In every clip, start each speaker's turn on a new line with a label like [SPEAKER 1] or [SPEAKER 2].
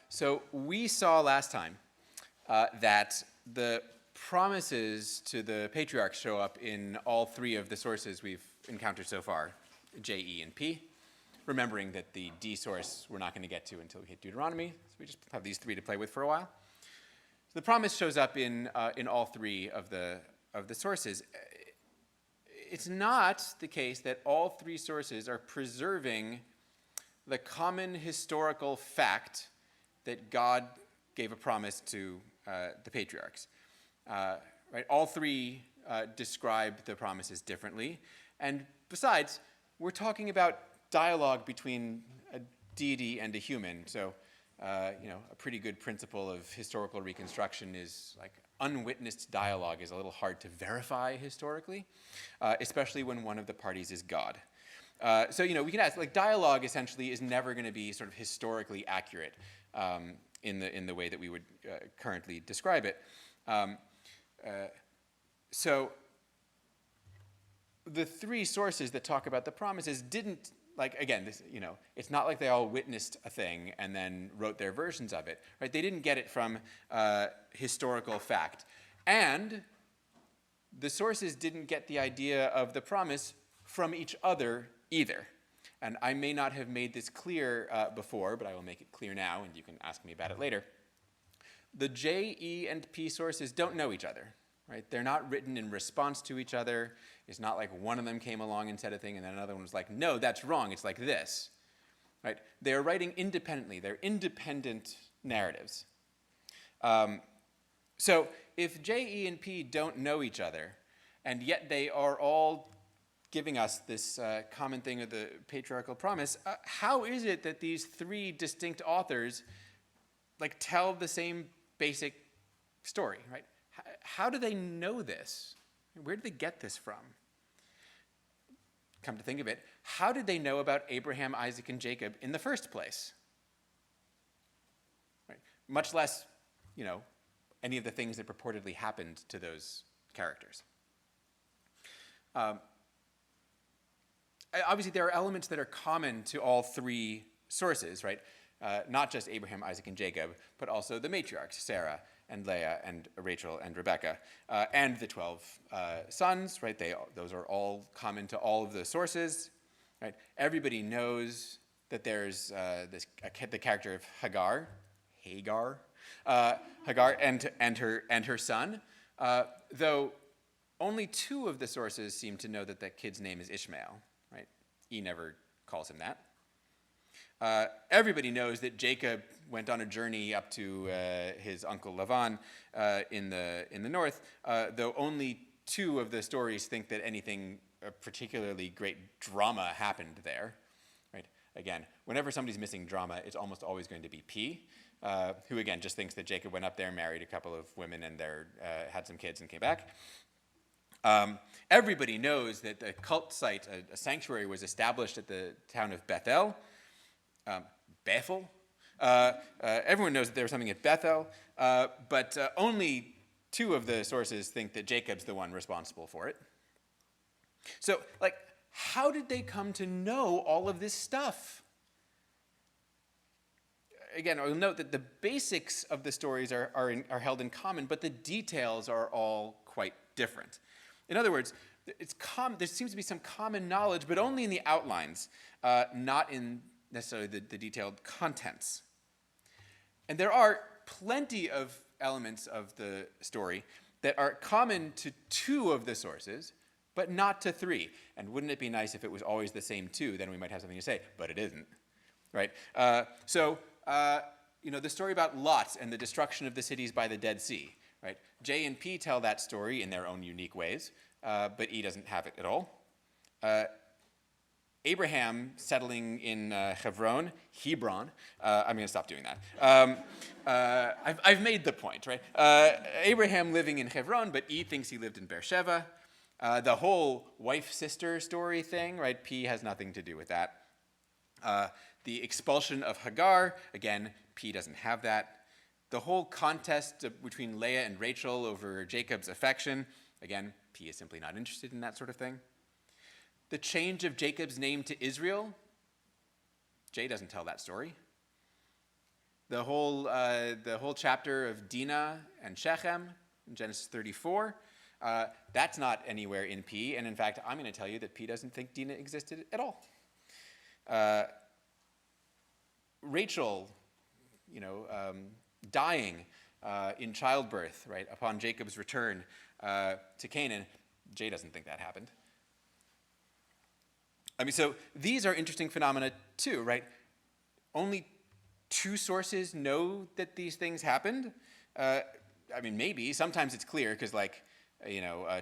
[SPEAKER 1] So we saw last time that the promises to the patriarchs show up in all three of the sources we've encountered so far, J, E, and P, remembering that the D source we're not going to get to until we hit Deuteronomy, so we just have these three to play with for a while. So the promise shows up in all three of the sources. It's not the case that all three sources are preserving the common historical fact that God gave a promise to the patriarchs. Right? All three describe the promises differently. And besides, we're talking about dialogue between a deity and a human. So, a pretty good principle of historical reconstruction is like unwitnessed dialogue is a little hard to verify historically, especially when one of the parties is God. So we can ask, like, dialogue essentially is never going to be sort of historically accurate in the way that we would currently describe it. So the three sources that talk about the promises didn't, like, again, this, it's not like they all witnessed a thing and then wrote their versions of it, right? They didn't get it from historical fact. And the sources didn't get the idea of the promise from each other either. And I may not have made this clear before, but I will make it clear now, and you can ask me about it later. The J, E, and P sources don't know each other, right? They're not written in response to each other. It's not like one of them came along and said a thing, and then another one was like, no, that's wrong, it's like this, right? They're writing independently. They're independent narratives. So if J, E, and P don't know each other, and yet they are all giving us this common thing of the patriarchal promise, how is it that these three distinct authors tell the same basic story, right? How do they know this? Where did they get this from? Come to think of it, how did they know about Abraham, Isaac, and Jacob in the first place? Right? Much less, any of the things that purportedly happened to those characters. Obviously, there are elements that are common to all three sources, right? Not just Abraham, Isaac, and Jacob, but also the matriarchs, Sarah and Leah and Rachel and Rebecca, and the 12 sons, right? Those are all common to all of the sources, right? Everybody knows that there's the character of Hagar, and her son, though only two of the sources seem to know that the kid's name is Ishmael. Right? E never calls him that. Everybody knows that Jacob went on a journey up to his uncle Laban in the north, though only two of the stories think that anything particularly great drama happened there. Right? Again, whenever somebody's missing drama, it's almost always going to be P, who again just thinks that Jacob went up there, married a couple of women, and had some kids and came back. Everybody knows that the cult site, a sanctuary, was established at the town of Bethel. Bethel. Everyone knows that there was something at Bethel, but only two of the sources think that Jacob's the one responsible for it. So, how did they come to know all of this stuff? Again, I'll note that the basics of the stories are held in common, but the details are all quite different. In other words, there seems to be some common knowledge, but only in the outlines, not in necessarily the detailed contents. And there are plenty of elements of the story that are common to two of the sources, but not to three. And wouldn't it be nice if it was always the same two? Then we might have something to say, but it isn't, right? The story about Lot and the destruction of the cities by the Dead Sea. Right? J and P tell that story in their own unique ways, but E doesn't have it at all. Abraham settling in Hebron. I'm going to stop doing that. I've made the point, right? Abraham living in Hebron, but E thinks he lived in Beersheba. The whole wife-sister story thing, right? P has nothing to do with that. The expulsion of Hagar, again, P doesn't have that. The whole contest between Leah and Rachel over Jacob's affection, again, P is simply not interested in that sort of thing. The change of Jacob's name to Israel, J doesn't tell that story. the whole chapter of Dinah and Shechem in Genesis 34. That's not anywhere in P, and in fact, I'm going to tell you that P doesn't think Dinah existed at all. Rachel, dying in childbirth, right, upon Jacob's return to Canaan, J doesn't think that happened. I mean, so these are interesting phenomena too, right? Only two sources know that these things happened. I mean, maybe. Sometimes it's clear because,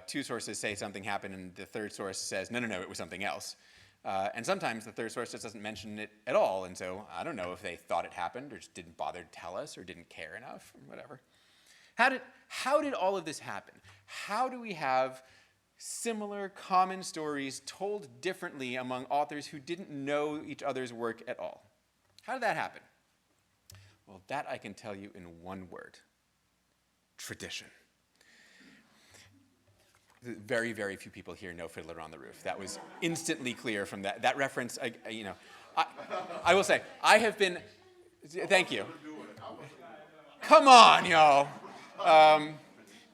[SPEAKER 1] two sources say something happened and the third source says, no, it was something else. And sometimes the third source just doesn't mention it at all. And so I don't know if they thought it happened or just didn't bother to tell us or didn't care enough or whatever. How did all of this happen? How do we have similar common stories told differently among authors who didn't know each other's work at all? How did that happen? Well, that I can tell you in one word: tradition. Very, very few people here know Fiddler on the Roof. That was instantly clear from that reference. I will say, I have been, thank you. Come on, y'all.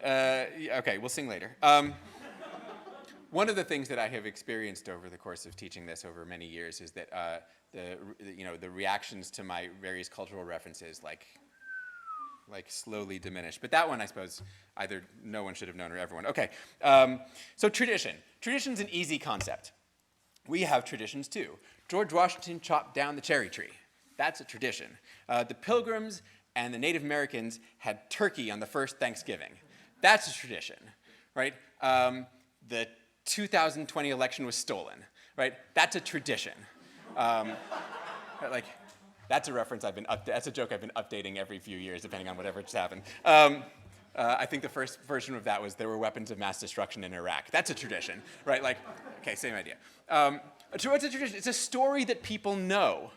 [SPEAKER 1] Okay, we'll sing later. One of the things that I have experienced over the course of teaching this over many years is that the reactions to my various cultural references like slowly diminish. But that one, I suppose, either no one should have known or everyone. Okay, so tradition. Tradition's an easy concept. We have traditions too. George Washington chopped down the cherry tree. That's a tradition. The Pilgrims and the Native Americans had turkey on the first Thanksgiving. That's a tradition, right? The 2020 election was stolen, right? That's a tradition. That's a reference that's a joke I've been updating every few years, depending on whatever just happened. I think the first version of that was there were weapons of mass destruction in Iraq. That's a tradition, right? Okay, same idea. It's a tradition. It's a story that people know.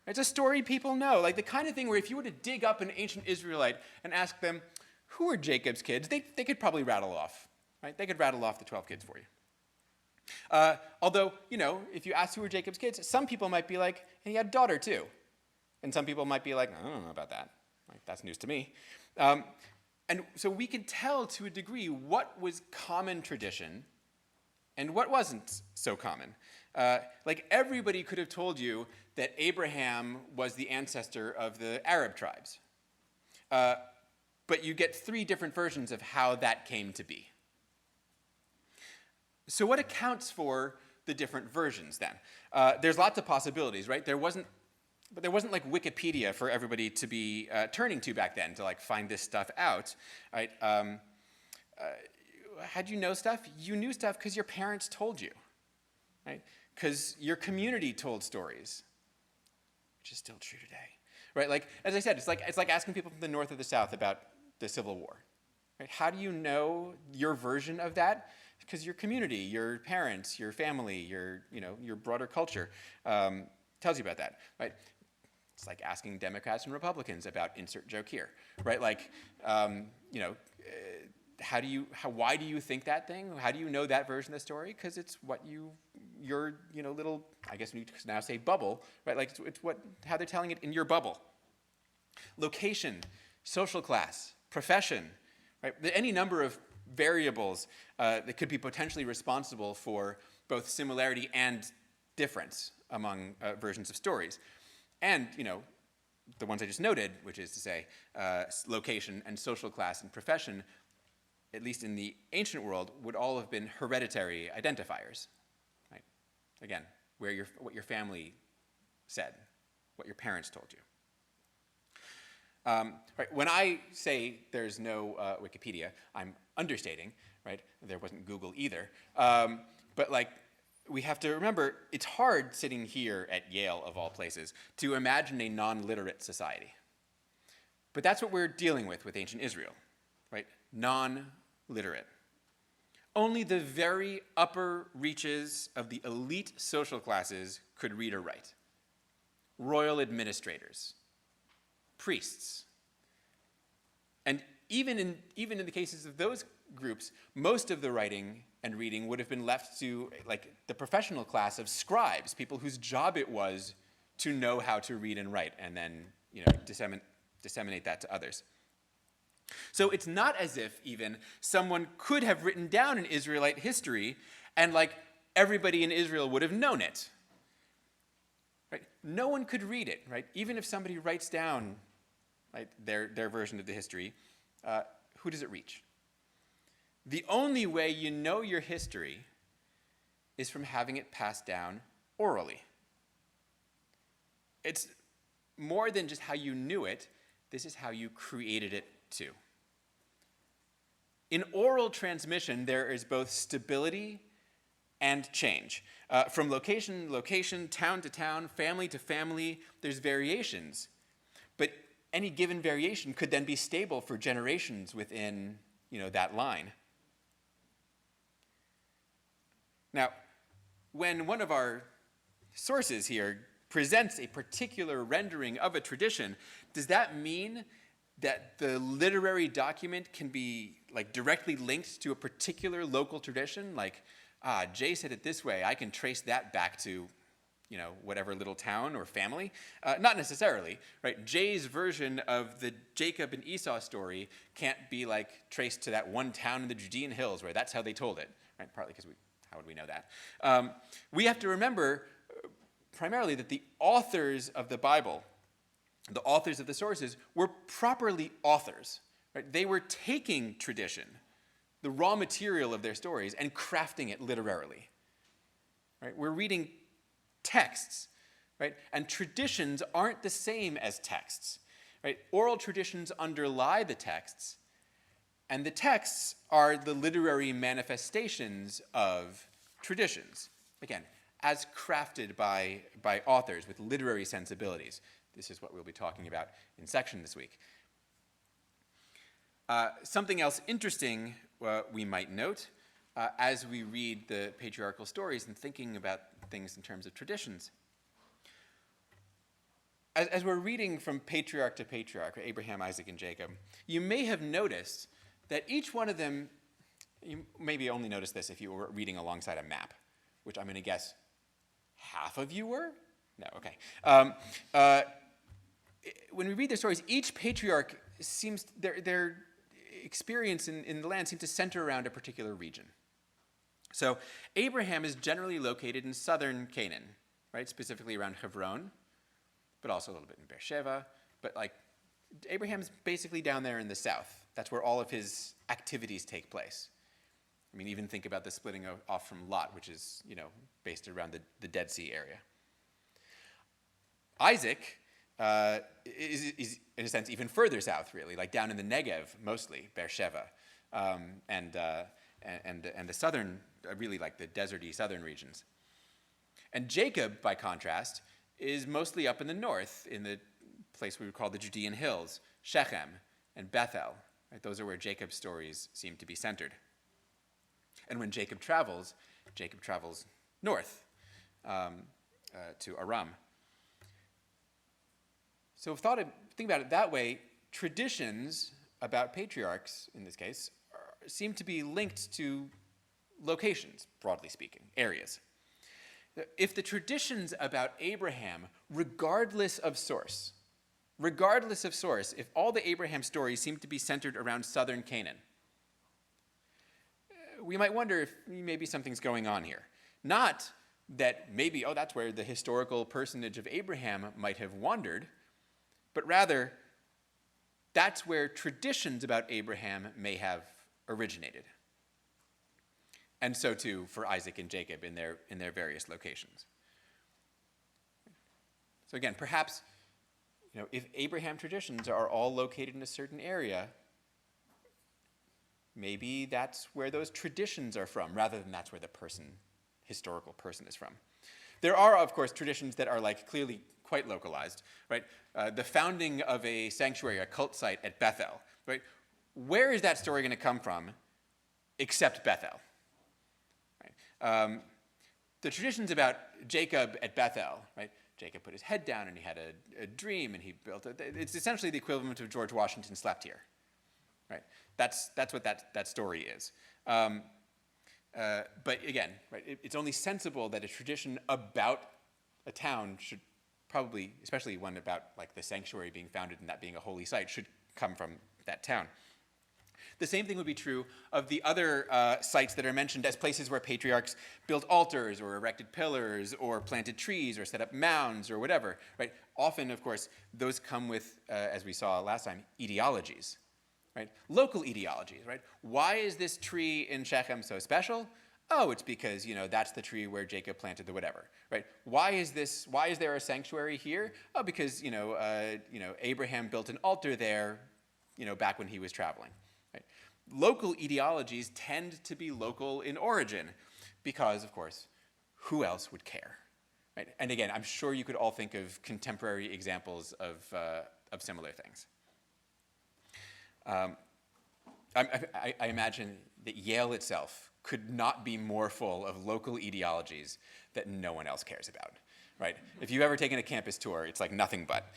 [SPEAKER 1] It's a story people know, like the kind of thing where if you were to dig up an ancient Israelite and ask them, who are Jacob's kids, they could probably rattle off, right? They could rattle off the 12 kids for you. Although, if you ask who were Jacob's kids, some people might be like, he had a daughter too. And some people might be like, I don't know about that. That's news to me. And so we can tell to a degree what was common tradition and what wasn't so common. Everybody could have told you that Abraham was the ancestor of the Arab tribes. But you get three different versions of how that came to be. So what accounts for the different versions then? There's lots of possibilities, right? There wasn't like Wikipedia for everybody to be turning to back then to find this stuff out, right? How'd you know stuff? You knew stuff because your parents told you, right? Because your community told stories, which is still true today, right? As I said, it's like asking people from the North or the South about the Civil War, right? How do you know your version of that? Because your community, your parents, your family, your broader culture tells you about that, right? It's like asking Democrats and Republicans about insert joke here, right? Why do you think that thing? How do you know that version of the story? Because it's what your little, I guess we now say bubble, right? It's how they're telling it in your bubble. Location, social class, profession, right? Any number of variables that could be potentially responsible for both similarity and difference among versions of stories. And, the ones I just noted, which is to say location and social class and profession, at least in the ancient world, would all have been hereditary identifiers, right? Again, what your family said, what your parents told you. Right, when I say there's no Wikipedia, I'm understating, right? There wasn't Google either. But we have to remember, it's hard sitting here at Yale, of all places, to imagine a non-literate society. But that's what we're dealing with ancient Israel, right? Non-literate. Only the very upper reaches of the elite social classes could read or write. Royal administrators, priests. And even in the cases of those groups, most of the writing and reading would have been left to the professional class of scribes, people whose job it was to know how to read and write and then disseminate that to others. So it's not as if even someone could have written down an Israelite history and like everybody in Israel would have known it. Right? No one could read it, right? Even if somebody writes down, right, their version of the history, who does it reach? The only way you know your history is from having it passed down orally. It's more than just how you knew it, this is how you created it too. In oral transmission, there is both stability and change. From location to location, town to town, family to family, there's variations. But any given variation could then be stable for generations within, that line. Now, when one of our sources here presents a particular rendering of a tradition, does that mean that the literary document can be directly linked to a particular local tradition? Like, Jay said it this way, I can trace that back to, whatever little town or family? Not necessarily, right? Jay's version of the Jacob and Esau story can't be traced to that one town in the Judean hills where that's how they told it, right? Partly because how would we know that? We have to remember primarily that the authors of the Bible, the authors of the sources, were properly authors. Right? They were taking tradition, the raw material of their stories, and crafting it literarily. Right? We're reading texts, right? And traditions aren't the same as texts. Right? Oral traditions underlie the texts, and the texts are the literary manifestations of traditions. Again, as crafted by authors with literary sensibilities. This is what we'll be talking about in section this week. Something else interesting we might note as we read the patriarchal stories and thinking about things in terms of traditions. As we're reading from patriarch to patriarch, Abraham, Isaac, and Jacob, you may have noticed that each one of them, you maybe only noticed this if you were reading alongside a map, which I'm going to guess half of you were? No, okay. When we read their stories, each patriarch seems, their experience in the land seems to center around a particular region. So Abraham is generally located in southern Canaan, right? Specifically around Hebron, but also a little bit in Beersheba. But Abraham's basically down there in the south. That's where all of his activities take place. I mean, even think about the splitting off from Lot, which is, based around the Dead Sea area. Isaac is, in a sense, even further south, really, down in the Negev, mostly, Beersheba, and the southern, really the deserty southern regions. And Jacob, by contrast, is mostly up in the north, in the place we would call the Judean hills, Shechem and Bethel. Right? Those are where Jacob's stories seem to be centered. And when Jacob travels north to Aram. So think about it that way, traditions about patriarchs, in this case, seem to be linked to locations, broadly speaking, areas. If the traditions about Abraham, regardless of source, if all the Abraham stories seem to be centered around southern Canaan, we might wonder if maybe something's going on here. Not that maybe, that's where the historical personage of Abraham might have wandered, but rather, that's where traditions about Abraham may have originated. And so too for Isaac and Jacob in their various locations. So again, perhaps, if Abraham traditions are all located in a certain area, maybe that's where those traditions are from, rather than that's where the historical person is from. There are, of course, traditions that are clearly quite localized, right? The founding of a sanctuary, a cult site at Bethel, right? Where is that story going to come from except Bethel? Right? The traditions about Jacob at Bethel, right? Jacob put his head down and he had a dream and he built it. It's essentially the equivalent of George Washington slept here, right? That's what that story is. But again, right, it's only sensible that a tradition about a town should probably, especially one about like the sanctuary being founded and that being a holy site, should come from that town. The same thing would be true of the other sites that are mentioned as places where patriarchs built altars or erected pillars or planted trees or set up mounds or whatever, right? Often, of course, those come with, as we saw last time, ideologies, right? Local ideologies, right? Why is this tree in Shechem so special? Oh, it's because, that's the tree where Jacob planted the whatever, right? Why is there a sanctuary here? Oh, because, Abraham built an altar there, back when he was traveling. Right? Local ideologies tend to be local in origin because, of course, who else would care? Right? And again, I'm sure you could all think of contemporary examples of similar things. I imagine that Yale itself could not be more full of local ideologies that no one else cares about. Right? If you've ever taken a campus tour, it's like nothing but.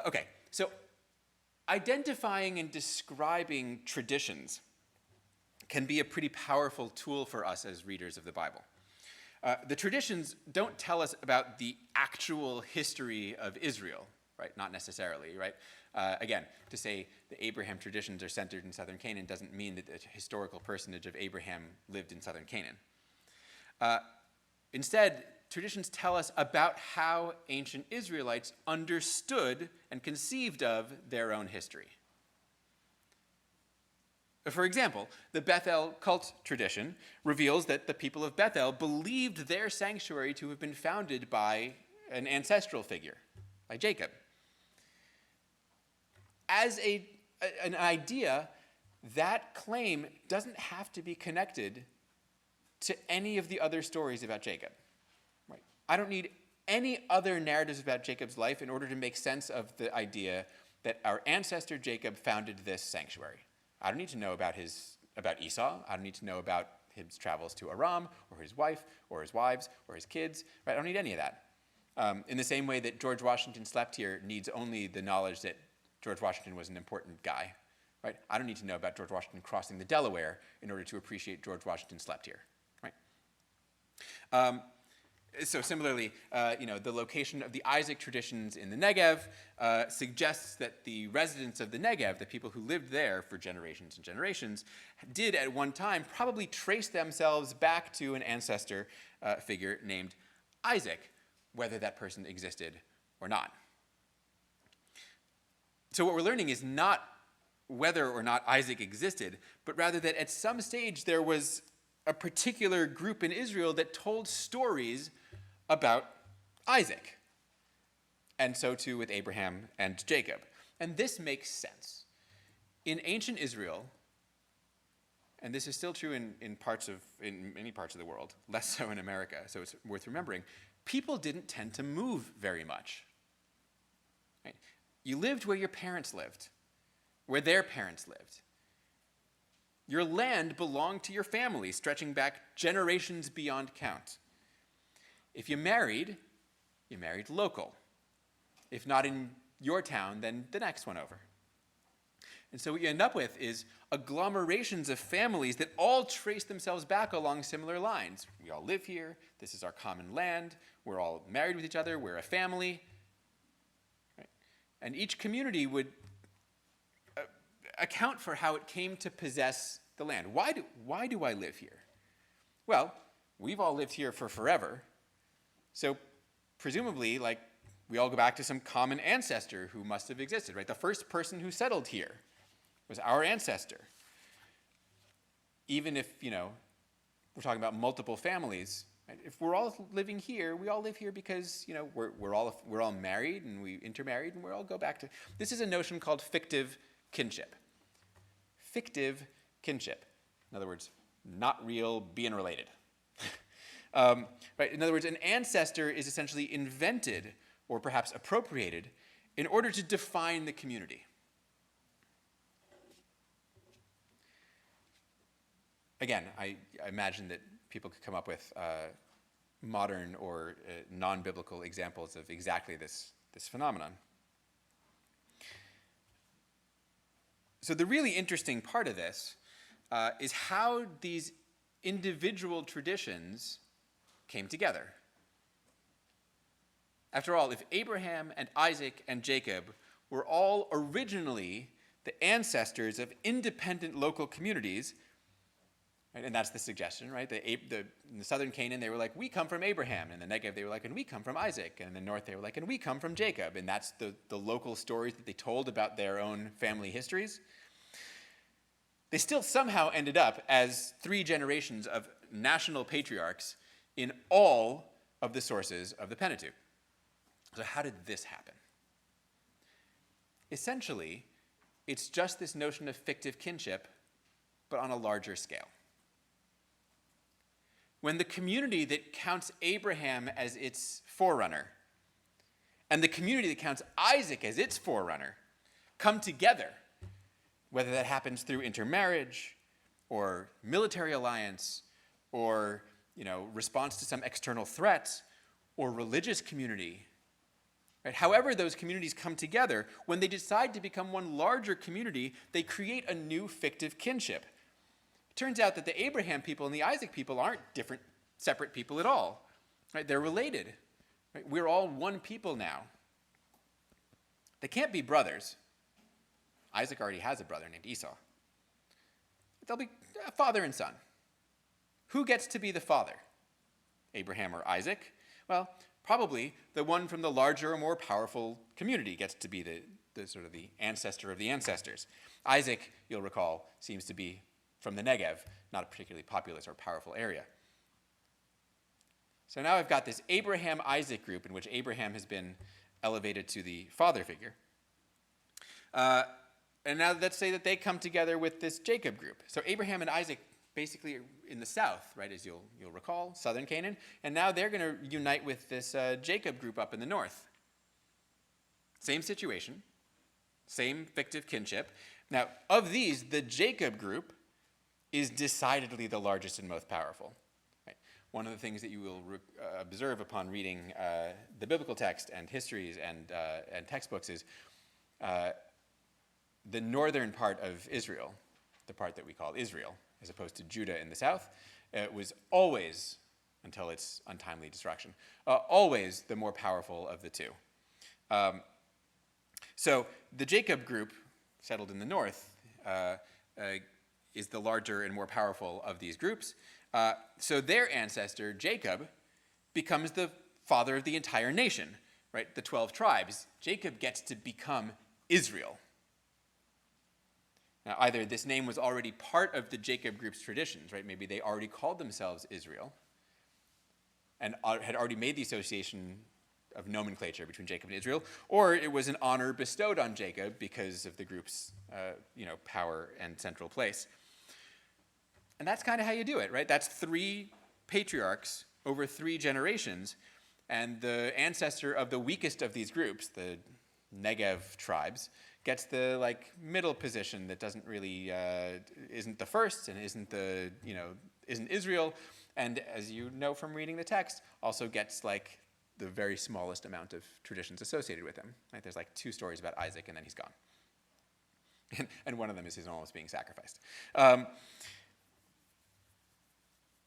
[SPEAKER 1] Okay, so identifying and describing traditions can be a pretty powerful tool for us as readers of the Bible. The traditions don't tell us about the actual history of Israel, right? Not necessarily, right? Again, to say the Abraham traditions are centered in southern Canaan doesn't mean that the historical personage of Abraham lived in southern Canaan. Instead, traditions tell us about how ancient Israelites understood and conceived of their own history. For example, the Bethel cult tradition reveals that the people of Bethel believed their sanctuary to have been founded by an ancestral figure, by Jacob. As an idea, that claim doesn't have to be connected to any of the other stories about Jacob. Right? I don't need any other narratives about Jacob's life in order to make sense of the idea that our ancestor Jacob founded this sanctuary. I don't need to know about Esau. I don't need to know about his travels to Aram, or his wife, or his wives, or his kids. Right? I don't need any of that. In the same way that George Washington slept here needs only the knowledge that George Washington was an important guy. Right? I don't need to know about George Washington crossing the Delaware in order to appreciate George Washington slept here. Right? So similarly, the location of the Isaac traditions in the Negev suggests that the residents of the Negev, the people who lived there for generations and generations, did at one time probably trace themselves back to an ancestor figure named Isaac, whether that person existed or not. So what we're learning is not whether or not Isaac existed, but rather that at some stage there was a particular group in Israel that told stories about Isaac. And so too with Abraham and Jacob. And this makes sense. In ancient Israel, and this is still true in many parts of the world, less so in America, so it's worth remembering, people didn't tend to move very much. Right? You lived where your parents lived, where their parents lived. Your land belonged to your family, stretching back generations beyond count. If you married local. If not in your town, then the next one over. And so what you end up with is agglomerations of families that all trace themselves back along similar lines. We all live here. This is our common land. We're all married with each other. We're a family. Right? And each community would account for how it came to possess the land. Why do I live here? Well, we've all lived here for forever. So presumably, we all go back to some common ancestor who must have existed, right? The first person who settled here was our ancestor. Even if, we're talking about multiple families, right? If we're all living here, we all live here because, we're all married and we intermarried and we all go back to. This is a notion called fictive kinship. Fictive kinship. In other words, not real, being related. Right? In other words, an ancestor is essentially invented or perhaps appropriated in order to define the community. Again, I imagine that people could come up with modern or non-biblical examples of exactly this phenomenon. So the really interesting part of this is how these individual traditions came together. After all, if Abraham and Isaac and Jacob were all originally the ancestors of independent local communities, right, and that's the suggestion, right? In the southern Canaan, they were like, we come from Abraham. And in the Negev, they were like, and we come from Isaac. And in the north, they were like, and we come from Jacob. And that's the local stories that they told about their own family histories. They still somehow ended up as 3 generations of national patriarchs in all of the sources of the Pentateuch. So how did this happen? Essentially, it's just this notion of fictive kinship, but on a larger scale. When the community that counts Abraham as its forerunner and the community that counts Isaac as its forerunner come together, whether that happens through intermarriage or military alliance or response to some external threat or religious community, right? However those communities come together, when they decide to become one larger community, they create a new fictive kinship. It turns out that the Abraham people and the Isaac people aren't different, separate people at all. Right? They're related. Right? We're all one people now. They can't be brothers. Isaac already has a brother named Esau. They'll be father and son. Who gets to be the father? Abraham or Isaac? Well, probably the one from the larger or more powerful community gets to be the sort of the ancestor of the ancestors. Isaac, you'll recall, seems to be from the Negev, not a particularly populous or powerful area. So now I've got this Abraham-Isaac group in which Abraham has been elevated to the father figure. And now let's say that they come together with this Jacob group. So Abraham and Isaac basically are in the south, right, as you'll recall, southern Canaan. And now they're going to unite with this Jacob group up in the north. Same situation, same fictive kinship. Now, of these, the Jacob group is decidedly the largest and most powerful. Right? One of the things that you will observe upon reading the biblical text and histories and textbooks is the northern part of Israel, the part that we call Israel, as opposed to Judah in the south, was always, until its untimely destruction, always the more powerful of the two. So the Jacob group, settled in the north, is the larger and more powerful of these groups. So their ancestor, Jacob, becomes the father of the entire nation, right? The 12 tribes. Jacob gets to become Israel. Now, either this name was already part of the Jacob group's traditions, right? Maybe they already called themselves Israel and had already made the association of nomenclature between Jacob and Israel, or it was an honor bestowed on Jacob because of the group's power and central place. And that's kind of how you do it, right? That's 3 patriarchs over 3 generations, and the ancestor of the weakest of these groups, the Negev tribes, gets the middle position that doesn't really isn't the first and isn't Israel, and as you know from reading the text, also gets the very smallest amount of traditions associated with him. Right? There's 2 stories about Isaac, and then he's gone, and one of them is his almost being sacrificed.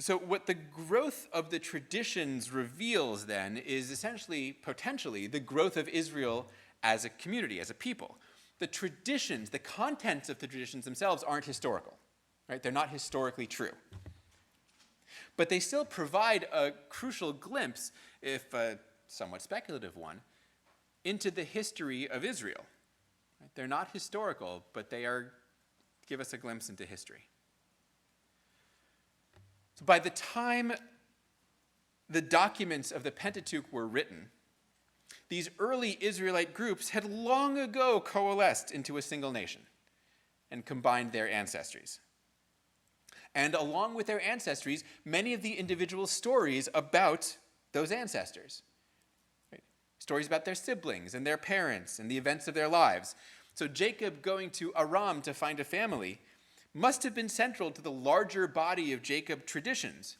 [SPEAKER 1] So what the growth of the traditions reveals then is essentially, potentially, the growth of Israel as a community, as a people. The traditions, the contents of the traditions themselves aren't historical, right? They're not historically true. But they still provide a crucial glimpse, if a somewhat speculative one, into the history of Israel. Right? They're not historical, but they give us a glimpse into history. So by the time the documents of the Pentateuch were written, these early Israelite groups had long ago coalesced into a single nation and combined their ancestries. And along with their ancestries, many of the individual stories about those ancestors. Right? Stories about their siblings and their parents and the events of their lives. So Jacob going to Aram to find a family must have been central to the larger body of Jacob traditions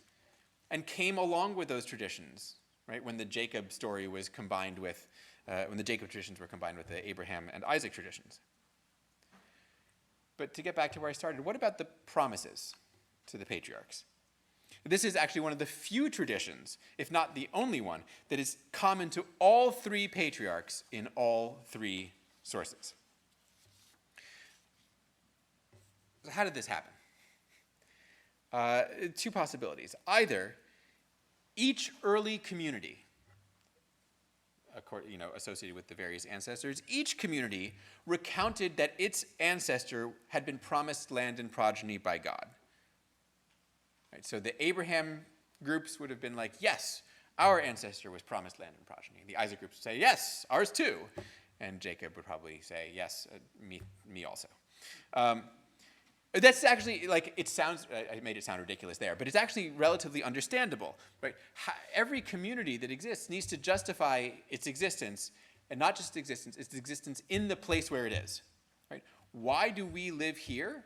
[SPEAKER 1] and came along with those traditions, right, when the Jacob story was combined with, when the Jacob traditions were combined with the Abraham and Isaac traditions. But to get back to where I started, what about the promises to the patriarchs? This is actually one of the few traditions, if not the only one, that is common to all three patriarchs in all three sources. So how did this happen? Two possibilities. Either each early community, associated with the various ancestors, each community recounted that its ancestor had been promised land and progeny by God. Right, so the Abraham groups would have been like, yes, our ancestor was promised land and progeny. The Isaac groups would say, yes, ours too. And Jacob would probably say, yes, me also. That's actually, it sounds, I made it sound ridiculous there, but it's actually relatively understandable, right? Every community that exists needs to justify its existence, and not just its existence in the place where it is, right? Why do we live here?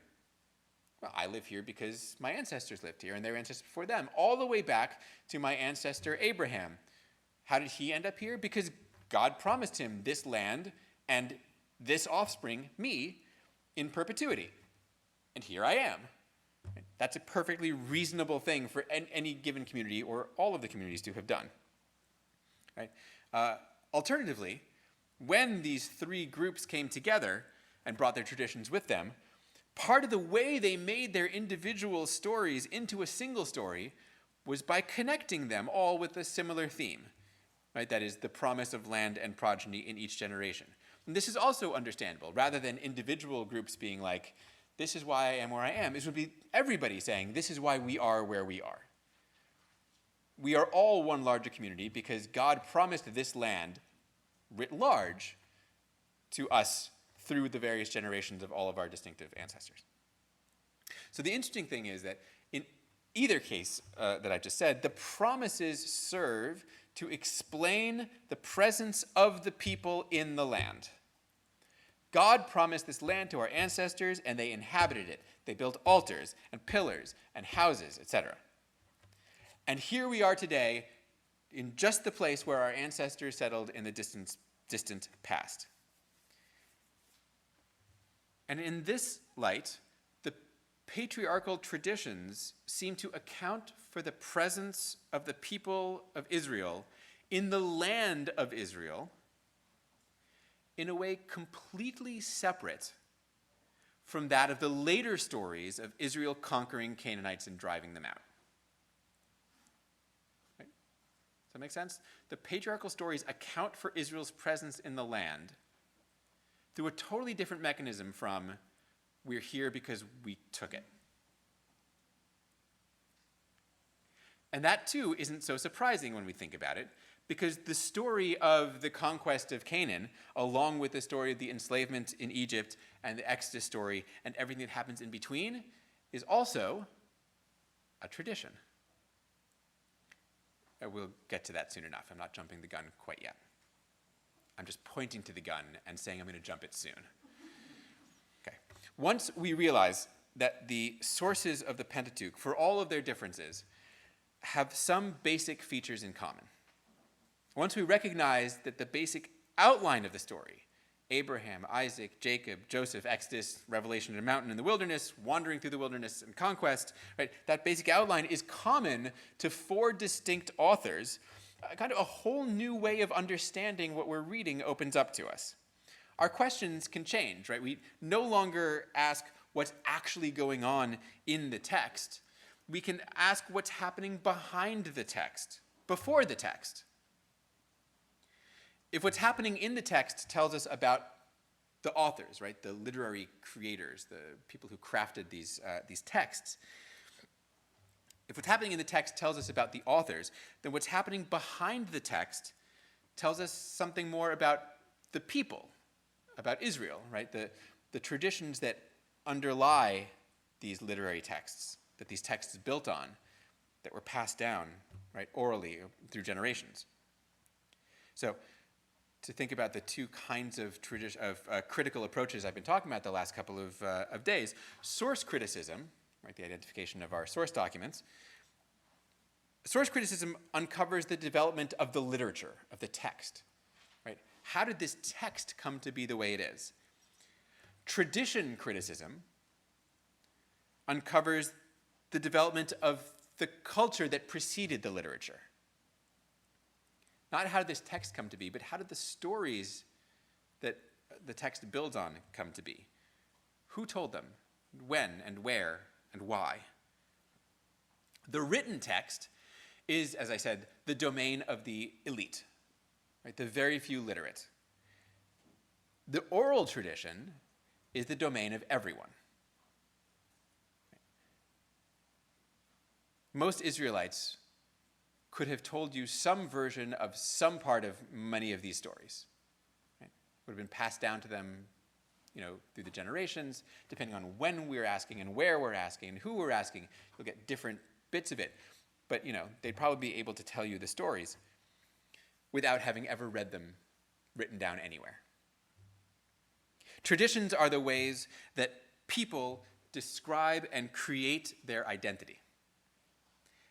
[SPEAKER 1] Well, I live here because my ancestors lived here, and their ancestors before them, all the way back to my ancestor Abraham. How did he end up here? Because God promised him this land and this offspring, me, in perpetuity. And here I am. That's a perfectly reasonable thing for any given community or all of the communities to have done. Right? Alternatively, when these three groups came together and brought their traditions with them, part of the way they made their individual stories into a single story was by connecting them all with a similar theme. Right? That is the promise of land and progeny in each generation. And this is also understandable. Rather than individual groups being like, this is why I am where I am, this would be everybody saying, this is why we are where we are. We are all one larger community because God promised this land writ large to us through the various generations of all of our distinctive ancestors. So the interesting thing is that in either case that I just said, the promises serve to explain the presence of the people in the land. God promised this land to our ancestors, and they inhabited it. They built altars and pillars and houses, etc. And here we are today in just the place where our ancestors settled in the distant past. And in this light, the patriarchal traditions seem to account for the presence of the people of Israel in the land of Israel in a way completely separate from that of the later stories of Israel conquering Canaanites and driving them out. Right? Does that make sense? The patriarchal stories account for Israel's presence in the land through a totally different mechanism from we're here because we took it. And that too isn't so surprising when we think about it, because the story of the conquest of Canaan, along with the story of the enslavement in Egypt and the Exodus story and everything that happens in between, is also a tradition. We'll get to that soon enough. I'm not jumping the gun quite yet. I'm just pointing to the gun and saying I'm going to jump it soon. Okay. Once we realize that the sources of the Pentateuch, for all of their differences, have some basic features in common. Once we recognize that the basic outline of the story, Abraham, Isaac, Jacob, Joseph, Exodus, Revelation in a mountain in the wilderness, wandering through the wilderness and conquest, right, that basic outline is common to four distinct authors. Kind of a whole new way of understanding what we're reading opens up to us. Our questions can change, right? We no longer ask what's actually going on in the text. We can ask what's happening behind the text, before the text. If what's happening in the text tells us about the authors, right, the literary creators, the people who crafted these texts, if what's happening in the text tells us about the authors, then what's happening behind the text tells us something more about the people, about Israel, right, the traditions that underlie these literary texts, that these texts built on, that were passed down, right, orally through generations. So, to think about the two kinds of critical approaches I've been talking about the last couple of days, source criticism, right, the identification of our source documents. Source criticism uncovers the development of the literature, of the text, right? How did this text come to be the way it is? Tradition criticism uncovers the development of the culture that preceded the literature. Not how did this text come to be, but how did the stories that the text builds on come to be? Who told them? When and where and why? The written text is, as I said, the domain of the elite, right? The very few literate. The oral tradition is the domain of everyone. Most Israelites could have told you some version of some part of many of these stories. Right? Would have been passed down to them, through the generations, depending on when we're asking and where we're asking and who we're asking. You'll get different bits of it. But, they'd probably be able to tell you the stories without having ever read them written down anywhere. Traditions are the ways that people describe and create their identity.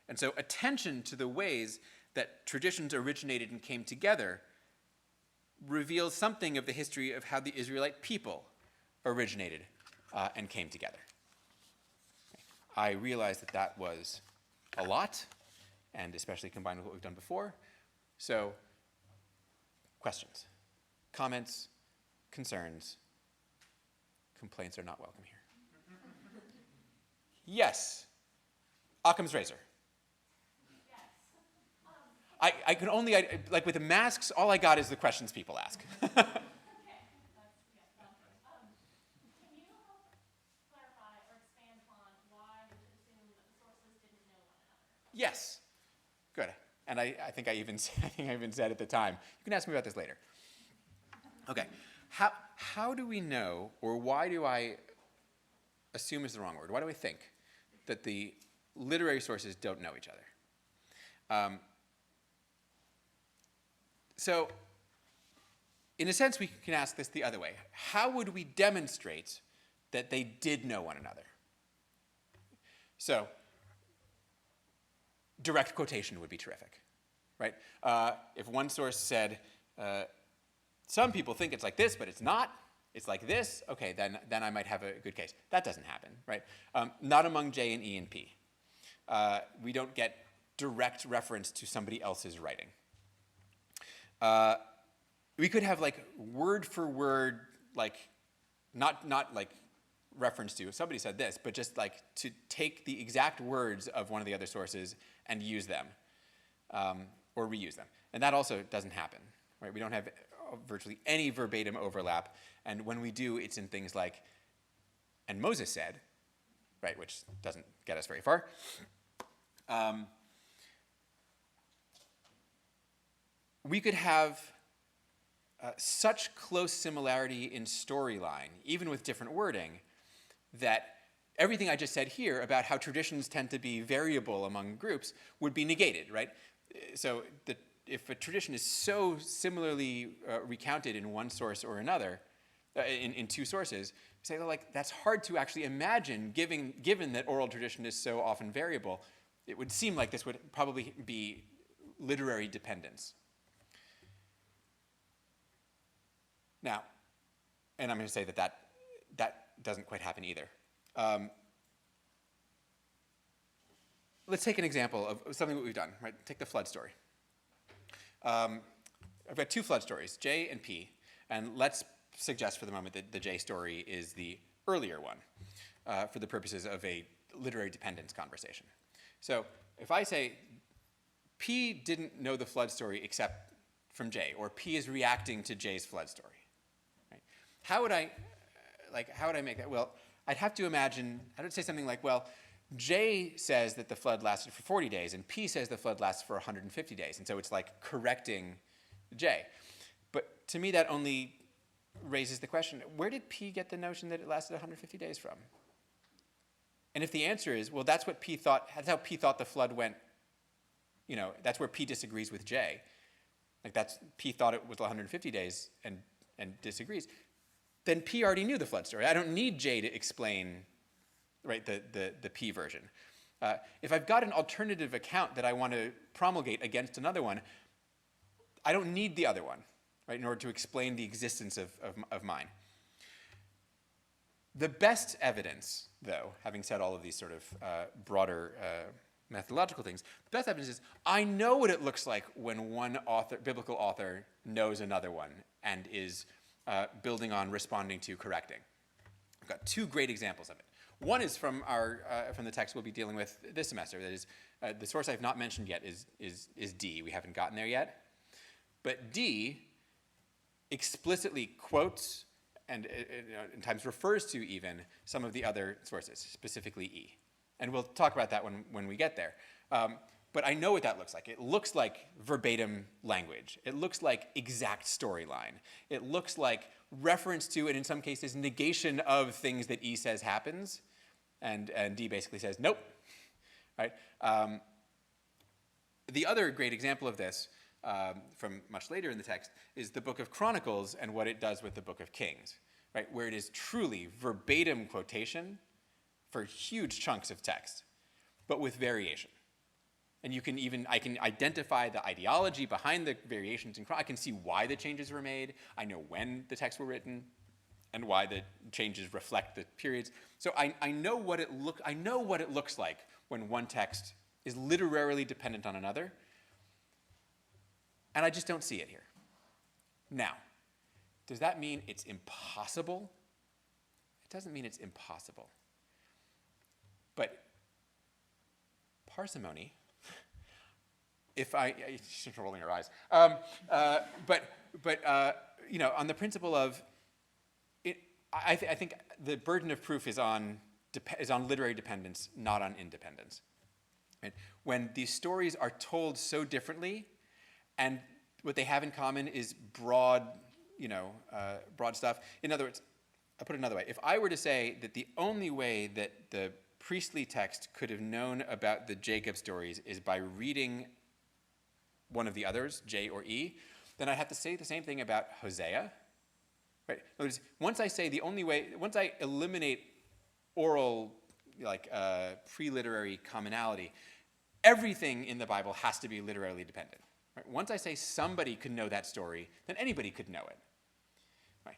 [SPEAKER 1] And so attention to the ways that traditions originated and came together reveals something of the history of how the Israelite people originated and came together. I realize that that was a lot, and especially combined with what we've done before. So, questions, comments, concerns, complaints are not welcome here. Yes, Occam's razor. I can only, like with the masks, all I got is the questions people ask.
[SPEAKER 2] Can you help clarify or expand upon why you assume that the sources didn't know one another?
[SPEAKER 1] Yes, good. And I think I even said at the time, you can ask me about this later. Okay, how do we know, or why do I assume is the wrong word? Why do I think that the literary sources don't know each other? So, in a sense, we can ask this the other way. How would we demonstrate that they did know one another? So, direct quotation would be terrific, right? If one source said, some people think it's like this, but it's not, it's like this, okay, then I might have a good case. That doesn't happen, right? Not among J and E and P. We don't get direct reference to somebody else's writing. We could have like word for word, like not like reference to, somebody said this, but just like to take the exact words of one of the other sources and use them, or reuse them. And that also doesn't happen, right? We don't have virtually any verbatim overlap, and when we do, it's in things like, and Moses said, right, which doesn't get us very far. We could have such close similarity in storyline, even with different wording, that everything I just said here about how traditions tend to be variable among groups would be negated, right? So if a tradition is so similarly recounted in one source or another, in two sources, say, like, that's hard to actually imagine, given that oral tradition is so often variable. It would seem like this would probably be literary dependence. Now, and I'm going to say that doesn't quite happen either. Let's take an example of something that we've done, right? Take the flood story. I've got two flood stories, J and P, and let's suggest for the moment that the J story is the earlier one for the purposes of a literary dependence conversation. So if I say P didn't know the flood story except from J, or P is reacting to J's flood story, right? How would I make that? Well, I'd have to imagine, I would say something like, well, J says that the flood lasted for 40 days, and P says the flood lasts for 150 days, and so it's like correcting J. But to me, that only raises the question, where did P get the notion that it lasted 150 days from? And if the answer is, well, that's what P thought, that's how P thought the flood went, that's where P disagrees with J. Like P thought it was 150 days and disagrees. Then P already knew the flood story. I don't need J to explain, right, the P version. If I've got an alternative account that I want to promulgate against another one, I don't need the other one, right, in order to explain the existence of mine. The best evidence, though, having said all of these sort of broader methodological things. Best evidence is I know what it looks like when one author, biblical author knows another one and is building on, responding to, correcting. I've got two great examples of it. One is from the text we'll be dealing with this semester. That is, the source I've not mentioned yet is D. We haven't gotten there yet. But D explicitly quotes and in times refers to even some of the other sources, specifically E. And we'll talk about that when we get there. But I know what that looks like. It looks like verbatim language. It looks like exact storyline. It looks like reference to, and in some cases, negation of things that E says happens. And D basically says, nope. Right? The other great example of this, from much later in the text, is the Book of Chronicles and what it does with the Book of Kings, right? Where it is truly verbatim quotation for huge chunks of text, but with variation. And I can identify the ideology behind the variations in I can see why the changes were made. I know when the texts were written and why the changes reflect the periods. So I know what it looks like when one text is literarily dependent on another, and I just don't see it here. Now, does that mean it's impossible? It doesn't mean it's impossible. But parsimony, she's rolling her eyes. You know, on the principle of it, I think the burden of proof is on literary dependence, not on independence. Right? When these stories are told so differently, and what they have in common is broad stuff. In other words, I'll put it another way. If I were to say that the only way that the priestly text could have known about the Jacob stories is by reading one of the others, J or E, then I'd have to say the same thing about Hosea. Right? In other words, once I eliminate oral, pre-literary commonality, everything in the Bible has to be literally dependent. Right? Once I say somebody could know that story, then anybody could know it. Right?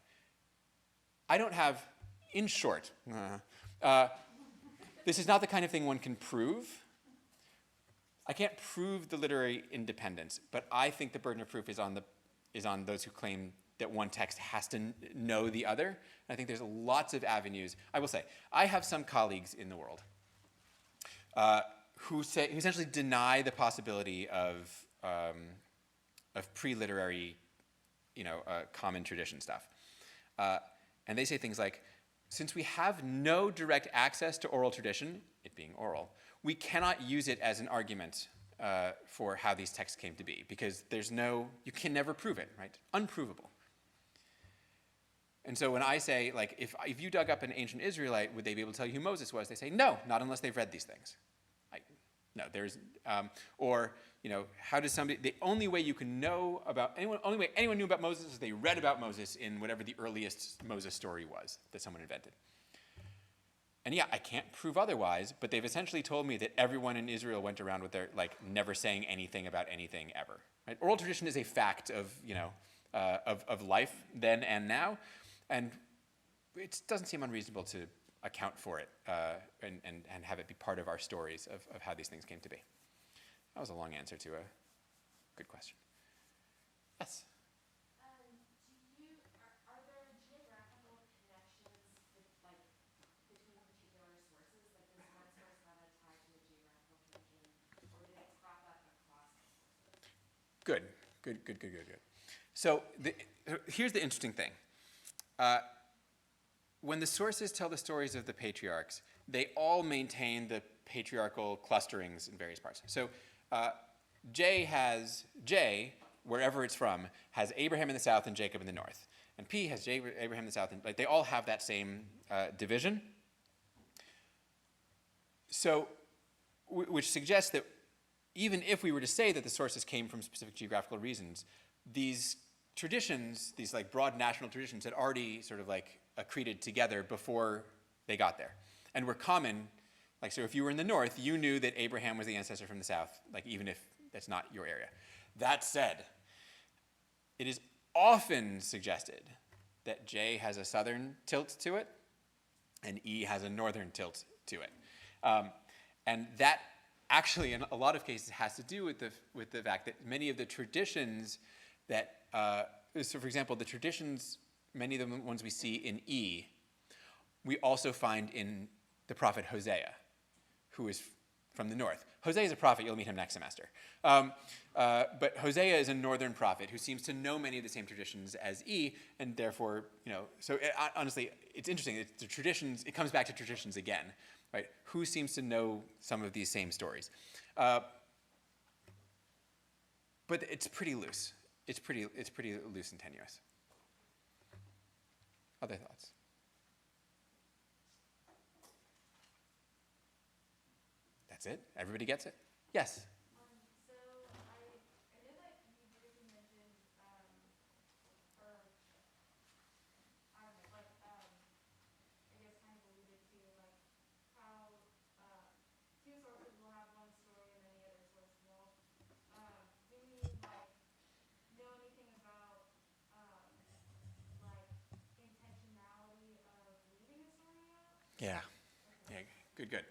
[SPEAKER 1] I don't have, in short, this is not the kind of thing one can prove. I can't prove the literary independence, but I think the burden of proof is on those who claim that one text has to know the other. I think there's lots of avenues. I will say, I have some colleagues in the world who essentially deny the possibility of pre-literary, common tradition stuff. And they say things like, since we have no direct access to oral tradition, it being oral, we cannot use it as an argument for how these texts came to be, because you can never prove it, right? Unprovable. And so when I say, if you dug up an ancient Israelite, would they be able to tell you who Moses was? They say, no, not unless they've read these things. How does somebody, the only way you can know about only way anyone knew about Moses is they read about Moses in whatever the earliest Moses story was that someone invented. And yeah, I can't prove otherwise, but they've essentially told me that everyone in Israel went around with their, never saying anything about anything ever. Right? Oral tradition is a fact of life then and now, and it doesn't seem unreasonable to account for it and have it be part of our stories of how these things came to be. That was a long answer to a good question. Yes?
[SPEAKER 2] Are there geographical connections between particular sources? Like, does one source have a tie to a geographical connection, or do they crop up across the sources?
[SPEAKER 1] Good. So here's the interesting thing. When the sources tell the stories of the patriarchs, they all maintain the patriarchal clusterings in various parts. So J, wherever it's from, has Abraham in the south and Jacob in the north. And P has Abraham in the south, and they all have that same division. So, which suggests that even if we were to say that the sources came from specific geographical reasons, these traditions, these broad national traditions, had already sort of accreted together before they got there, and were common. So if you were in the north, you knew that Abraham was the ancestor from the south, even if that's not your area. That said, it is often suggested that J has a southern tilt to it, and E has a northern tilt to it. And that actually, in a lot of cases, has to do with the fact that many of the traditions that, so for example, the traditions, many of the ones we see in E, we also find in the prophet Hosea, who is from the north. Hosea is a prophet. You'll meet him next semester. But Hosea is a northern prophet who seems to know many of the same traditions as E, and therefore, so honestly, it's interesting. It's the traditions. It comes back to traditions again, right? Who seems to know some of these same stories? But it's pretty loose. It's pretty loose and tenuous. Other thoughts? That's it? Everybody gets it? Yes?
[SPEAKER 2] So I know that you briefly mentioned, or I don't know, like, I guess kind of alluded to like how two sources will have one story and then the other source won't. Do we like know anything about like intentionality of leaving a story out?
[SPEAKER 1] Yeah. Yeah. Good.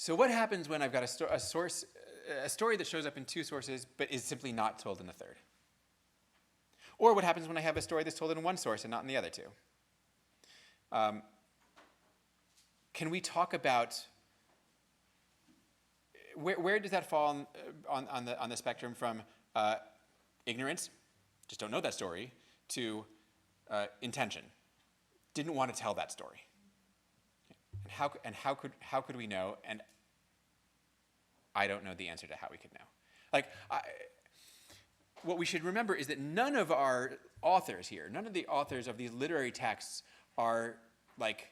[SPEAKER 1] So what happens when I've got a story that shows up in two sources but is simply not told in a third? Or what happens when I have a story that's told in one source and not in the other two? Can we talk about where does that fall on the spectrum from ignorance, just don't know that story, to intention, didn't want to tell that story? And how could we know? And I don't know the answer to how we could know. Like, what we should remember is that none of our authors here, none of the authors of these literary texts are like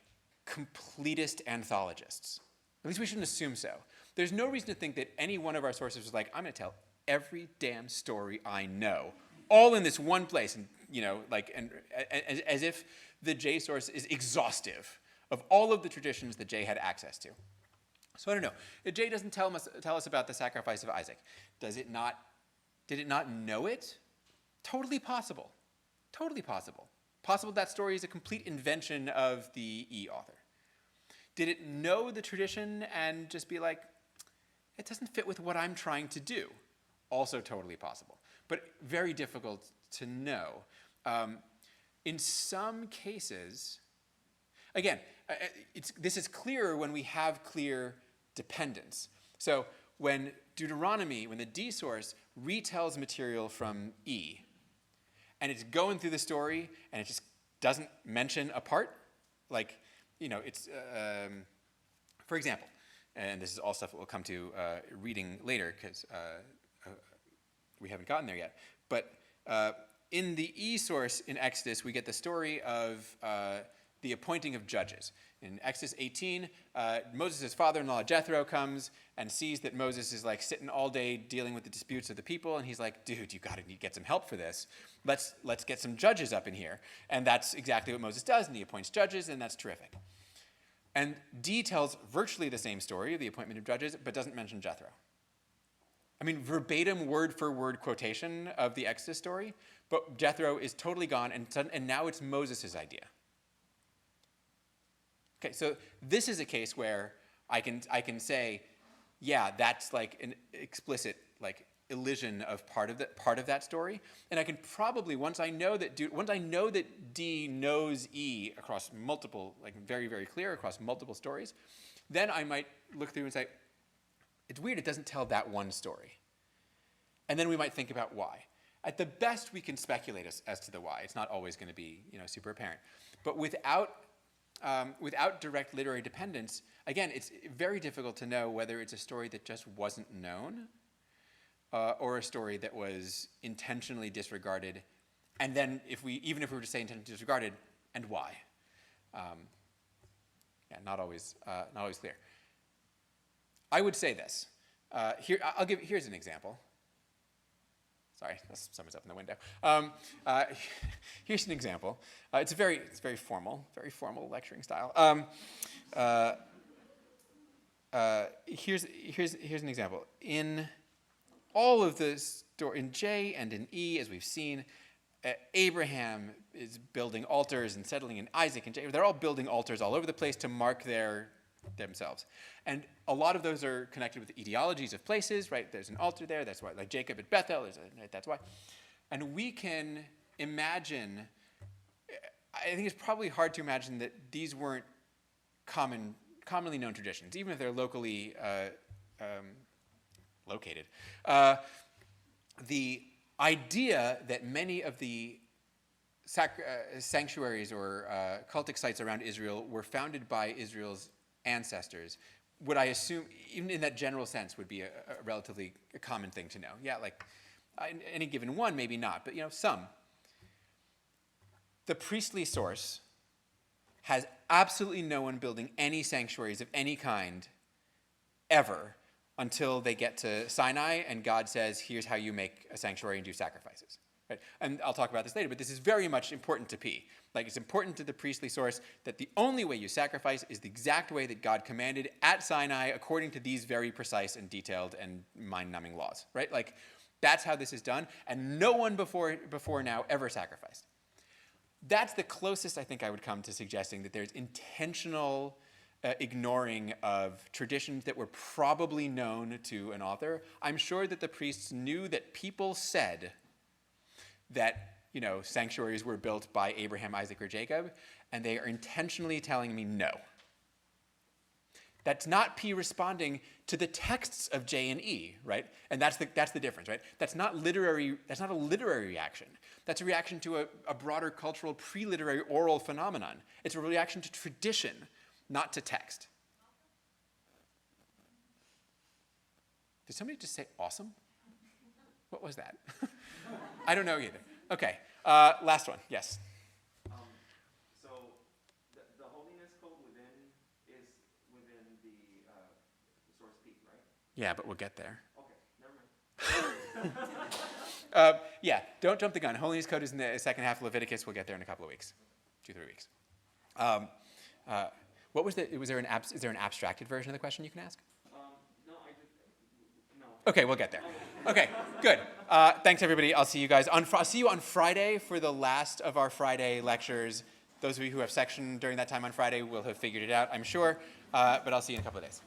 [SPEAKER 1] completist anthologists. At least we shouldn't assume so. There's no reason to think that any one of our sources was like, I'm going to tell every damn story I know, all in this one place, and as if the J source is exhaustive of all of the traditions that J had access to. So I don't know. J doesn't tell us about the sacrifice of Isaac. Did it not know it? Totally possible. Totally possible. Possible that story is a complete invention of the E author. Did it know the tradition and just be like, it doesn't fit with what I'm trying to do? Also totally possible, but very difficult to know. In some cases, again, this is clearer when we have clear dependence. So when Deuteronomy, when the D source retells material from E, and it's going through the story, and it just doesn't mention a part, like, it's, for example, and this is all stuff that we'll come to reading later, because we haven't gotten there yet, but in the E source in Exodus, we get the story of the appointing of judges. In Exodus 18, Moses' father-in-law Jethro comes and sees that Moses is like sitting all day dealing with the disputes of the people, and he's like, dude, you gotta get some help for this. Let's get some judges up in here. And that's exactly what Moses does, and he appoints judges, and that's terrific. And D tells virtually the same story, the appointment of judges, but doesn't mention Jethro. I mean, verbatim, word-for-word quotation of the Exodus story, but Jethro is totally gone, and now it's Moses' idea. Okay, so this is a case where I can say, yeah, that's like an explicit like elision of part of that story, and I can probably once I know that D knows E across multiple, like very, very clear across multiple stories, then I might look through and say, it's weird, it doesn't tell that one story. And then we might think about why. At the best, we can speculate as to the why. It's not always going to be super apparent. But without direct literary dependence, again, it's very difficult to know whether it's a story that just wasn't known or a story that was intentionally disregarded. And then even if we were to say intentionally disregarded, and why? Not always clear. I would say this. Here's an example. Sorry, someone's up in the window. Here's an example. It's very formal lecturing style. Here's an example. In all of the story, in J and in E, as we've seen, Abraham is building altars and settling in Isaac and Jacob. They're all building altars all over the place to mark their themselves. And a lot of those are connected with the etiologies of places, right? There's an altar there, that's why, like Jacob at Bethel, that's why. And we can imagine, I think it's probably hard to imagine that these weren't commonly known traditions, even if they're locally located. The idea that many of the sanctuaries or cultic sites around Israel were founded by Israel's ancestors, would I assume, even in that general sense, would be a relatively common thing to know. Yeah, like any given one, maybe not, but some. The priestly source has absolutely no one building any sanctuaries of any kind ever until they get to Sinai and God says, here's how you make a sanctuary and do sacrifices. Right? And I'll talk about this later, but this is very much important to P. Like, it's important to the priestly source that the only way you sacrifice is the exact way that God commanded at Sinai according to these very precise and detailed and mind-numbing laws, right? Like, that's how this is done, and no one before now ever sacrificed. That's the closest I think I would come to suggesting that there's intentional ignoring of traditions that were probably known to an author. I'm sure that the priests knew that people said that sanctuaries were built by Abraham, Isaac, or Jacob, and they are intentionally telling me no. That's not P responding to the texts of J and E, right? And that's the difference, right? That's not a literary reaction. That's a reaction to a broader cultural pre-literary oral phenomenon. It's a reaction to tradition, not to text. Did somebody just say awesome? What was that? I don't know either. Okay, last one, yes.
[SPEAKER 3] So the holiness code is within the source P, right?
[SPEAKER 1] Yeah, but we'll get there.
[SPEAKER 3] Okay, never mind.
[SPEAKER 1] Yeah, don't jump the gun. Holiness code is in the second half of Leviticus. We'll get there in a couple of weeks, 2-3 weeks. What was is there an abstracted version of the question you can ask?
[SPEAKER 3] No, no.
[SPEAKER 1] Okay, we'll get there. Okay, good. Thanks everybody. I'll see you guys I'll see you on Friday for the last of our Friday lectures. Those of you who have section during that time on Friday will have figured it out, I'm sure. But I'll see you in a couple of days.